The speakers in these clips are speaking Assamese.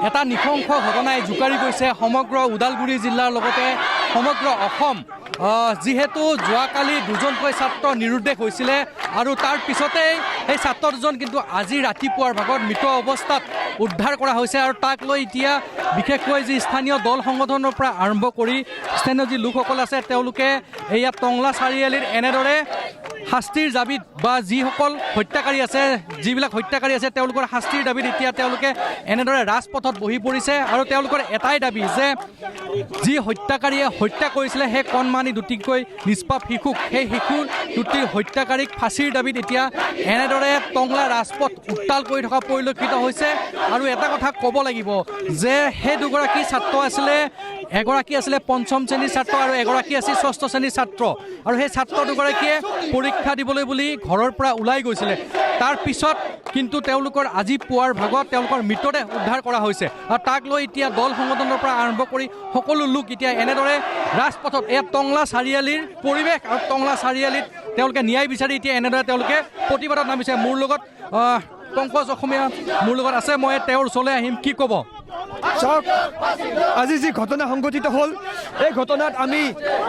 এটা নিশংস ঘটনাই জোকাৰি গৈছে সমগ্ৰ ওদালগুৰি জিলাৰ লগতে সমগ্ৰ অসম। যেহেতু যোৱাকালি দুজনকৈ ছাত্ৰ নিৰুদ্দেশ হৈছিলে আৰু তাৰ পিছতেই সেই ছাত্ৰ দুজন কিন্তু আজি ৰাতিপুৱাৰ ভাগত মৃত অৱস্থাত উদ্ধাৰ কৰা হৈছে আৰু তাক লৈ এতিয়া বিশেষকৈ যি স্থানীয় দল সংগঠনৰ পৰা আৰম্ভ কৰি স্থানীয় যি লোকসকল আছে তেওঁলোকে এয়া টংলা চাৰিআলিৰ এনেদৰে শাস্তিৰ দাবীত বা যিসকল হত্যাকাৰী আছে যিবিলাক হত্যাকাৰী আছে তেওঁলোকৰ শাস্তিৰ দাবীত এতিয়া তেওঁলোকে এনেদৰে ৰাজপথত বহি পৰিছে আৰু তেওঁলোকৰ এটাই দাবী যে যি হত্যাকাৰীয়ে হত্যা কৰিছিলে সেই কণমানি দুটিকৈ নিষ্পাপ শিশুক সেই শিশু দুটিৰ হত্যাকাৰীক ফাঁচীৰ দাবীত এতিয়া এনেদৰে টংলা ৰাজপথ উত্তাল কৰি থকা পৰিলক্ষিত হৈছে। আৰু এটা কথা ক'ব লাগিব যে সেই দুগৰাকী ছাত্ৰ আছিলে, এগৰাকী আছিলে পঞ্চম শ্ৰেণীৰ ছাত্ৰ আৰু এগৰাকী আছিল ষষ্ঠ শ্ৰেণীৰ ছাত্ৰ আৰু সেই ছাত্ৰ দুগৰাকীয়ে পৰীক্ষা দিবলৈ বুলি ঘৰৰ পৰা ওলাই গৈছিলে। তাৰ পিছত কিন্তু তেওঁলোকৰ আজি পুৱাৰ ভাগত তেওঁলোকৰ মৃতদেহ উদ্ধাৰ কৰা হৈছে আৰু তাক লৈ এতিয়া দল সংগঠনৰ পৰা আৰম্ভ কৰি সকলো লোক এতিয়া এনেদৰে ৰাজপথত এয়া টংলা চাৰিআলিৰ পৰিৱেশ আৰু টংলা চাৰিআলিত তেওঁলোকে ন্যায় বিচাৰি এতিয়া এনেদৰে তেওঁলোকে প্ৰতিবাদত নামিছে। মোৰ লগত পংকজ অসমীয়া মোৰ লগত আছে, মই তেওঁৰ ওচৰলৈ আহিম। কি ক'ব? চাওক, আজি যি ঘটনা সংঘটিত হ'ল এই ঘটনাত আমি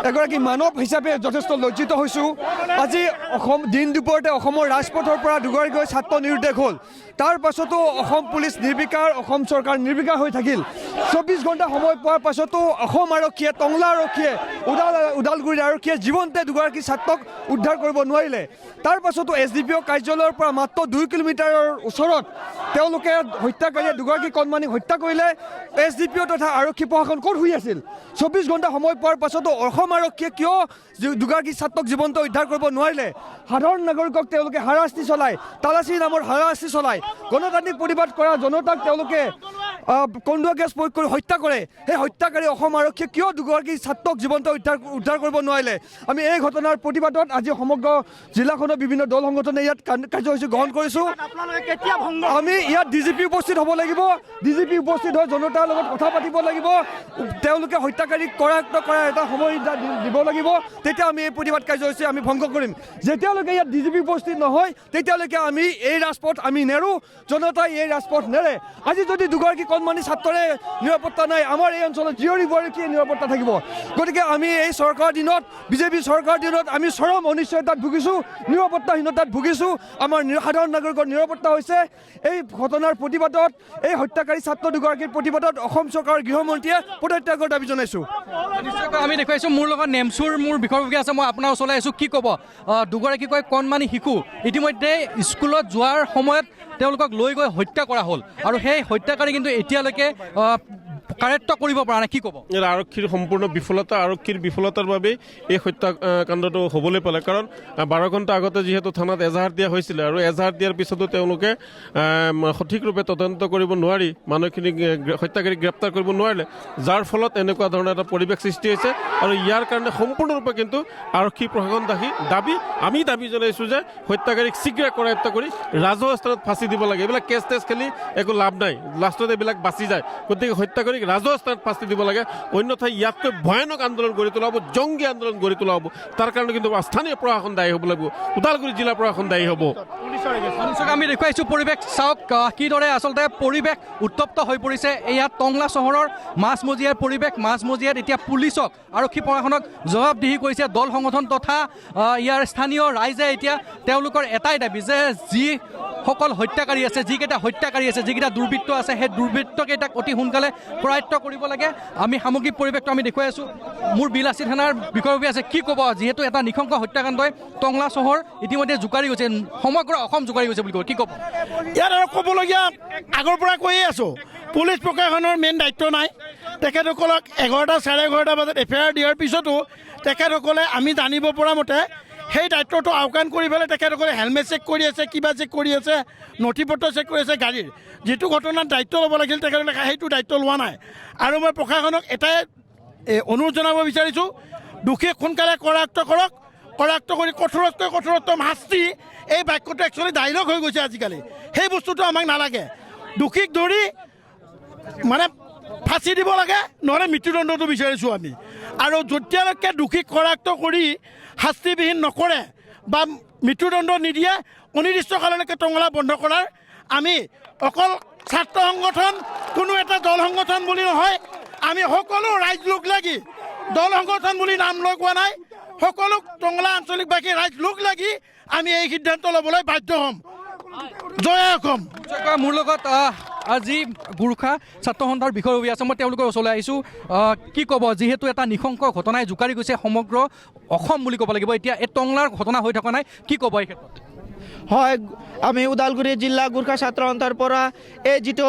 এগৰাকী মানৱ হিচাপে যথেষ্ট লজ্জিত হৈছোঁ। আজি অসম দিন দুপৰতে অসমৰ ৰাজপথৰ পৰা দুগৰাকী ছাত্ৰ নিৰুদ্দেশ হ'ল। তাৰ পাছতো অসম পুলিচ নিৰ্বিকাৰ, অসম চৰকাৰ নিৰ্বিকাৰ হৈ থাকিল। 24 ঘণ্টা সময় পোৱাৰ পাছতো অসম আৰক্ষীয়ে, টংলা আৰক্ষীয়ে, ওদালগুৰি আৰক্ষীয়ে জীৱনতে দুগৰাকী ছাত্ৰক উদ্ধাৰ কৰিব নোৱাৰিলে। তাৰ পাছতো SDPO কাৰ্যালয়ৰ পৰা মাত্ৰ 2 কিলোমিটাৰৰ ওচৰত তেওঁলোকে হত্যাকাৰীয়ে দুগৰাকী কণমানিক হত্যা কৰিলে। SDPO তথা আৰক্ষী প্ৰশাসন ক'ত শুই আছিল? 24 ঘণ্টা সময় পোৱাৰ পাছতো অসম আৰক্ষীয়ে কিয় দুগৰাকী ছাত্ৰক জীৱন্ত উদ্ধাৰ কৰিব নোৱাৰিলে? সাধাৰণ নাগৰিকক তেওঁলোকে হাৰাশাস্তি চলায়, তালাচী নামৰ হাৰাশাস্তি চলায়। গণতান্ত্ৰিক প্ৰতিবাদ কৰা জনতাক তেওঁলোকে কন্দুৱা গেছ প্ৰয়োগ কৰি হত্যা কৰে। সেই হত্যাকাৰী অসম আৰক্ষীয়ে কিয় দুগৰাকী ছাত্ৰক জীৱন্ত উদ্ধাৰ কৰিব নোৱাৰিলে? আমি এই ঘটনাৰ প্ৰতিবাদত আজি সমগ্ৰ জিলাখনৰ বিভিন্ন দল সংগঠনে ইয়াত কাৰ্যসূচী গ্ৰহণ কৰিছোঁ। আমি ইয়াত DGP উপস্থিত হ'ব লাগিব। DGP উপস্থিত হৈ জনতাৰ লগত কথা পাতিব লাগিব। তেওঁলোকে হত্যাকাৰীক কৰায়ত্ব কৰাৰ এটা সময় দিব লাগিব। তেতিয়া আমি এই প্ৰতিবাদ কাৰ্যসূচী আমি ভংগ কৰিম। যেতিয়ালৈকে ইয়াত DGP উপস্থিত নহয় তেতিয়ালৈকে আমি এই ৰাজপথ আমি নেৰোঁ। জনতাই এই ৰাজপথ নেৰে। আজি যদি দুগৰাকী কণমানি ছাত্ৰৰে নিৰাপত্তা নাই, আমাৰ এই অঞ্চলত জীয়ৰী বোৱাৰীৰ নিৰাপত্তা থাকিব? গতিকে আমি এই চৰকাৰৰ দিনত, বিজেপি চৰকাৰৰ দিনত আমি চৰম অনিশ্চয়তাত ভুগিছোঁ, নিৰাপত্তাহীনতাত ভুগিছোঁ। আমাৰ সাধাৰণ নাগৰিকৰ নিৰাপত্তা হৈছে। এই ঘটনাৰ প্ৰতিবাদত, এই হত্যাকাৰী ছাত্ৰ দুগৰাকীৰ প্ৰতিবাদত অসম চৰকাৰৰ গৃহমন্ত্ৰীয়ে পদত্যাগৰ দাবী জনাইছোঁ। নিশ্চয়কৈ আমি দেখুৱাইছোঁ। মোৰ লগত নেমচুৰ মোৰ বিষয়ববীয়া আছে, মই আপোনাৰ ওচৰলৈ আহিছোঁ। কি ক'ব? দুগৰাকীকৈ কণমানি শিশু ইতিমধ্যে স্কুলত যোৱাৰ সময়ত তেওঁলোকক লৈ গৈ হত্যা কৰা হ'ল আৰু সেই হত্যাকাৰী কিন্তু এতিয়ালৈকে কাৰেক্ট কৰিব পৰা নাই। কি ক'ব? আৰক্ষীৰ সম্পূৰ্ণ বিফলতা, আৰক্ষীৰ বিফলতাৰ বাবে এই হত্যাকাণ্ডটো হ'বলৈ পালে। কাৰণ 12 ঘণ্টা আগতে যিহেতু থানাত এজাহাৰ দিয়া হৈছিলে আৰু এজাহাৰ দিয়াৰ পিছতো তেওঁলোকে সঠিক ৰূপে তদন্ত কৰিব নোৱাৰি মানুহখিনিক হত্যাকাৰীক গ্ৰেপ্তাৰ কৰিব নোৱাৰিলে, যাৰ ফলত এনেকুৱা ধৰণৰ এটা পৰিৱেশ সৃষ্টি হৈছে। আৰু ইয়াৰ কাৰণে সম্পূৰ্ণৰূপে কিন্তু আৰক্ষী প্ৰশাসন আমি দাবী জনাইছোঁ যে হত্যাকাৰীক শীঘ্ৰে কৰায়ত্ব কৰি ৰাজহুৱা স্থানত ফাঁচি দিব লাগে। এইবিলাক কেছ টেছ খেলি একো লাভ নাই, লাষ্টত এইবিলাক বাচি যায়। গতিকে হত্যাকাৰীক ৰাজহুৱা স্থানত ফাঁচি দিব লাগে, অন্যথাই ইয়াতকৈ ভয়ানক আন্দোলন গঢ়ি তোলা হ'ব, জংগী আন্দোলন গঢ়ি তোলা হ'ব। তাৰ কাৰণে কিন্তু স্থানীয় প্ৰশাসন দায়ী হ'ব লাগিব, ওদালগুৰি জিলা প্ৰশাসন দায়ী হ'ব। আমি দেখুৱাইছোঁ পৰিৱেশ। চাওক কিদৰে আচলতে পৰিৱেশ উত্তপ্ত হৈ পৰিছে। এয়া টংলা চহৰৰ মাজমজিয়াৰ পৰিৱেশ। মাজমজিয়াত এতিয়া পুলিচক, আৰক্ষী প্ৰশাসনক জবাবদিহি কৰিছে দল সংগঠন তথা ইয়াৰ স্থানীয় ৰাইজে। এতিয়া তেওঁলোকৰ এটাই দাবী যে যিসকল হত্যাকাৰী আছে, যিকেইটা হত্যাকাৰী আছে, যিকেইটা দুৰ্বৃত্ত আছে, সেই দুৰ্বৃত্তকেইটাক অতি সোনকালে কৰায়ত্ব কৰিব লাগে। আমি সামগ্ৰিক পৰিৱেশটো আমি দেখুৱাই আছোঁ। মোৰ বিলাসী থানাৰ বিষয়ববীয়া আছে। কি ক'ব? যিহেতু এটা নিশংস হত্যাকাণ্ডই টংলা চহৰ ইতিমধ্যে জোকাৰি গৈছে, সমগ্ৰ অসম জোকাৰি গৈছে বুলি ক'ব, কি ক'ব? ইয়াত আৰু ক'বলগীয়া আগৰ পৰা কৈয়ে আছোঁ, পুলিচ প্ৰশাসনৰ মেইন দায়িত্ব নাই। তেখেতসকলক 11টা, 11:30 বজাত FIR দিয়াৰ পিছতো তেখেতসকলে আমি জানিব পৰা মতে সেই দায়িত্বটো আওকাণ কৰি পেলাই তেখেতসকলে হেলমেট চেক কৰি আছে, কিবা চেক কৰি আছে, নথি পত্ৰ চেক কৰি আছে গাড়ীৰ। যিটো ঘটনাত দায়িত্ব ল'ব লাগিছিল তেখেতসকলে সেইটো দায়িত্ব লোৱা নাই। আৰু মই প্ৰশাসনক এটাই অনুৰোধ জনাব বিচাৰিছোঁ, দোষীক সোনকালে কৰায়ত্ব কৰক, কৰায়ত্ব কৰি কঠোৰতকৈ কঠোৰতম শাস্তি। এই বাক্যটো একচুৱেলি ডাইলগ হৈ গৈছে আজিকালি, সেই বস্তুটো আমাক নালাগে। দোষীক ধৰি মানে ফাঁচি দিব লাগে, নহ'লে মৃত্যুদণ্ডটো বিচাৰিছোঁ আমি। আৰু যেতিয়ালৈকে দোষীক কৰায়ত্ব কৰি শাস্তিবিহীন নকৰে বা মৃত্যুদণ্ড নিদিয়ে, অনিৰ্দিষ্টকাললৈকে টঙলা বন্ধ কৰাৰ আমি অকল ছাত্ৰ সংগঠন, কোনো এটা দল সংগঠন বুলি নহয়, আমি সকলো ৰাইজ লগ লাগি, দল সংগঠন বুলি নাম লৈ কোৱা নাই, সকলো টংলা আঞ্চলিকবাসী ৰাইজ লগ লাগি আমি এই সিদ্ধান্ত ল'বলৈ বাধ্য হ'ম। জয় অসম। মোৰ লগত আজি গোৰ্খা ছাত্ৰ সন্থাৰ বিষয়ববী আছে, মই তেওঁলোকৰ ওচৰলৈ আহিছোঁ। কি ক'ব, যিহেতু এটা নৃশংস ঘটনাই জোকাৰি গৈছে সমগ্ৰ অসম বুলি ক'ব লাগিব, এতিয়া এই টংলাৰ ঘটনা হৈ থকা নাই, কি ক'ব এই ক্ষেত্ৰত? হয়, আমি ওদালগুৰি জিলা গোৰ্খা ছাত্ৰ সন্থাৰ পৰা এই যিটো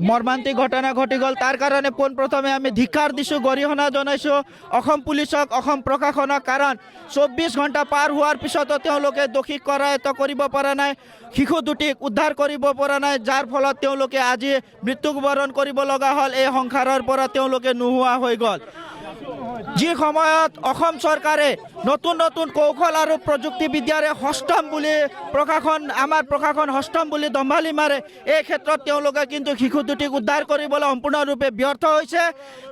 মৰ্মান্তিক ঘটনা ঘটি গ'ল তাৰ কাৰণে পোনপ্ৰথমে আমি ধিক্কাৰ দিছোঁ, গৰিহণা জনাইছোঁ অসম পুলিচক, অসম প্ৰশাসনক। কাৰণ 24 ঘণ্টা পাৰ হোৱাৰ পিছতো তেওঁলোকে দোষীক কৰায়ত্ব কৰিব পৰা নাই, শিশু দুটিক উদ্ধাৰ কৰিব পৰা নাই, যাৰ ফলত তেওঁলোকে আজি মৃত্যুবৰণ কৰিব লগা হ'ল। এই সংসাৰৰ পৰা তেওঁলোকে নোহোৱা হৈ গ'ল। যি সময়ত অসম চৰকাৰে নতুন নতুন কৌশল আৰু প্ৰযুক্তিবিদ্যাৰে হস্তম বুলি আমাৰ প্ৰশাসন হস্তম বুলি দম্ভালি মাৰে, এই ক্ষেত্ৰত তেওঁলোকে কিন্তু শিশু দুটিক উদ্ধাৰ কৰিবলৈ সম্পূৰ্ণৰূপে ব্যৰ্থ হৈছে।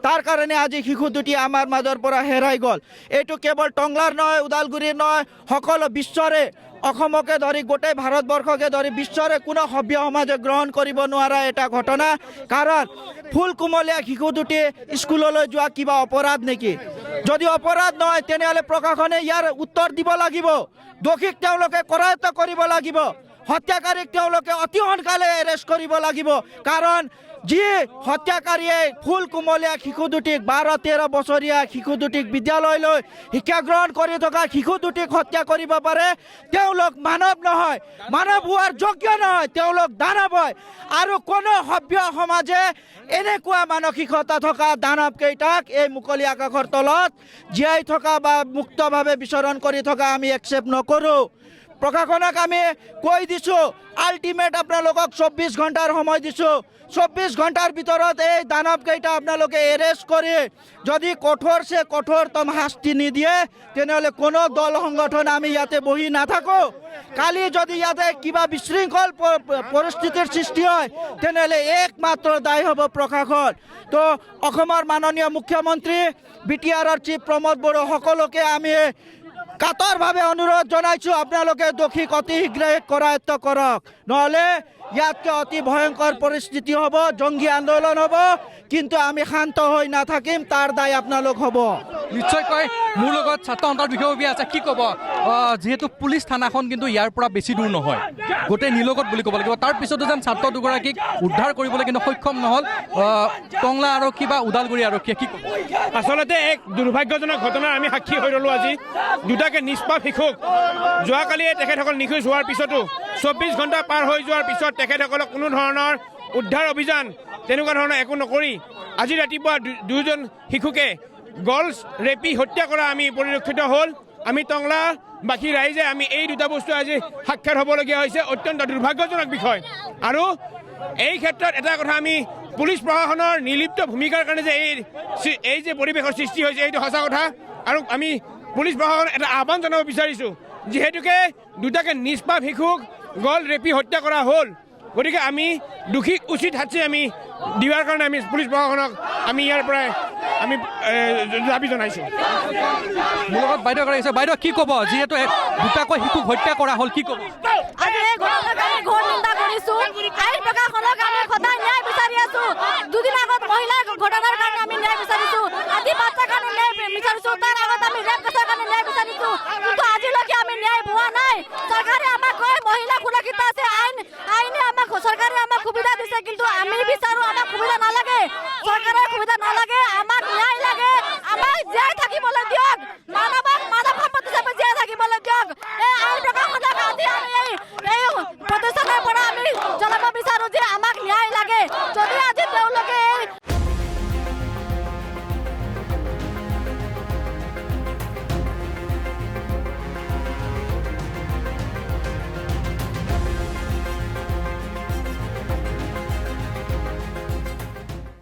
তাৰ কাৰণে আজি শিশু দুটি আমাৰ মাজৰ পৰা হেৰাই গ'ল। এইটো কেৱল টংলাৰ নহয়, ওদালগুৰিৰ নহয়, সকলো বিশ্বৰে, অসমকে ধৰি গোটেই ভাৰতবৰ্ষকে ধৰি বিশ্বৰে কোনো সভ্য সমাজে গ্ৰহণ কৰিব নোৱাৰা এটা ঘটনা। কাৰণ ফুল কোমলীয়া শিশু দুটি স্কুললৈ যোৱা কিবা অপৰাধ নেকি? যদি অপৰাধ নহয় তেনেহ'লে প্ৰশাসনে ইয়াৰ উত্তৰ দিব লাগিব। দোষীক তেওঁলোকে কৰায়ত্ব কৰিব লাগিব, হত্যাকাৰীক তেওঁলোকে অতি সোনকালে এৰেষ্ট কৰিব লাগিব। কাৰণ যি হত্যাকাৰীয়ে ফুল কোমলীয়া শিশু দুটিক 12-13 বছৰীয়া শিশু দুটিক বিদ্যালয়লৈ শিক্ষা গ্ৰহণ কৰি থকা শিশু দুটিক হত্যা কৰিব পাৰে, তেওঁলোক মানৱ নহয়, মানৱ হোৱাৰ যোগ্য নহয়, তেওঁলোক দানৱ হয়। আৰু কোনো সভ্য সমাজে এনেকুৱা মানসিকতা থকা দানৱকেইটাক এই মুকলি আকাশৰ তলত জীয়াই থকা বা মুক্তভাৱে বিচৰণ কৰি থকা আমি একচেপ্ট নকৰোঁ। প্ৰশাসনক আমি কৈ দিছোঁ, আল্টিমেট আপোনালোকক 24 ঘণ্টাৰ সময় দিছোঁ। 24 ঘণ্টাৰ ভিতৰত এই দানৱকেইটা আপোনালোকে এৰেষ্ট কৰি যদি কঠোৰছে কঠোৰতম শাস্তি নিদিয়ে তেনেহ'লে কোনো দল সংগঠন আমি ইয়াতে বহি নাথাকোঁ। কালি যদি ইয়াতে কিবা বিশৃংখল পৰিস্থিতিৰ সৃষ্টি হয় তেনেহ'লে একমাত্ৰ দায়ী হ'ব প্ৰশাসন। তো অসমৰ মাননীয় মুখ্যমন্ত্ৰী, BTRৰ চিফ প্ৰমোদ বড়ো সকলোকে আমি কাতৰভাৱে অনুৰোধ জনাইছোঁ, আপোনালোকে দোষীক অতি শীঘ্ৰে কৰায়ত্ব কৰক, নহ'লে ইয়াতকৈ অতি ভয়ংকৰ পৰিস্থিতি হ'ব, জংগী আন্দোলন হ'ব। কিন্তু আমি শান্ত হৈ নাথাকিম, তাৰ দায় আপোনালোক হ'ব। নিশ্চয়কৈ মোৰ লগত ছাত্ৰ সন্থাৰ বিষয়ববী আছে, কি ক'ব? যিহেতু পুলিচ থানাখন কিন্তু ইয়াৰ পৰা বেছি দূৰ নহয়, গোটেই নিলগত বুলি ক'ব লাগিব, তাৰ পিছতো যেন ছাত্ৰ দুগৰাকীক উদ্ধাৰ কৰিবলৈ কিন্তু সক্ষম নহ'ল টংলা আৰক্ষী বা ওদালগুৰি আৰক্ষীয়ে, কি ক'ব? আচলতে এক দুৰ্ভাগ্যজনক ঘটনাৰ আমি সাক্ষী হৈ ৰ'লোঁ আজি। দুটাকে নিষ্পাপ শিশুক যোৱাকালিয়ে তেখেতসকল নিখোজ হোৱাৰ পিছতো 24 ঘণ্টা পাৰ হৈ যোৱাৰ পিছত তেখেতসকলক কোনো ধৰণৰ উদ্ধাৰ অভিযান তেনেকুৱা ধৰণৰ একো নকৰি আজি ৰাতিপুৱা দুজন শিশুকে গাৰ্লছ ৰেপি হত্যা কৰা আমি পৰিলক্ষিত হ'ল। আমি টংলাবাসী ৰাইজে আমি এই দুটা বস্তু আজি সাক্ষাৎ হ'বলগীয়া হৈছে, অত্যন্ত দুৰ্ভাগ্যজনক বিষয়। আৰু এই ক্ষেত্ৰত এটা কথা, আমি পুলিচ প্ৰশাসনৰ নিৰ্লিপ্ত ভূমিকাৰ কাৰণে যে এই যে পৰিৱেশৰ সৃষ্টি হৈছে এইটো সঁচা কথা। আৰু আমি পুলিচ প্ৰশাসনক এটা আহ্বান জনাব বিচাৰিছোঁ, যিহেতুকে দুটাকে নিষ্পাপ শিশুক গাৰ্ল ৰেপি হত্যা কৰা হ'ল, গতিকে আমি দোষীক উচিত শাস্তি আমি দিয়াৰ কাৰণে আমি পুলিচ প্ৰশাসনক আমি ইয়াৰ পৰাই আমি দাবী জনাইছোঁ। মোৰ লগত বাইদেউ আছে, বাইদেউ কি ক'ব? যিহেতু দুটাকৈ শিশুক হত্যা কৰা হ'ল, কি ক'ব? আজি এই ঘটনাক আমি ঘোৰ নিন্দা কৰিছোঁ। আইন প্ৰশাসনক আমি সদায় ন্যায় বিচাৰি আছোঁ। দুদিন আগত মহিলা ঘটনাৰ কাৰণে আমি ন্যায় বিচাৰিছোঁ, আজি বাচ্চাৰ কাৰণে ন্যায় বিচাৰিছোঁ, তাৰ আগত আমি ৰেপ কেছৰ কাৰণে ন্যায় বিচাৰিছোঁ, কিন্তু আজিলৈকে আমি ন্যায় পোৱা নাই। চৰকাৰে আমাক কয় মহিলা সুৰক্ষিত আছে, আইনে আমাক চৰকাৰে আমাক সুবিধা দিছে, কিন্তু আমি বিচাৰোঁ আমাক সুবিধা নালাগে, চৰকাৰৰ সুবিধা নালাগে।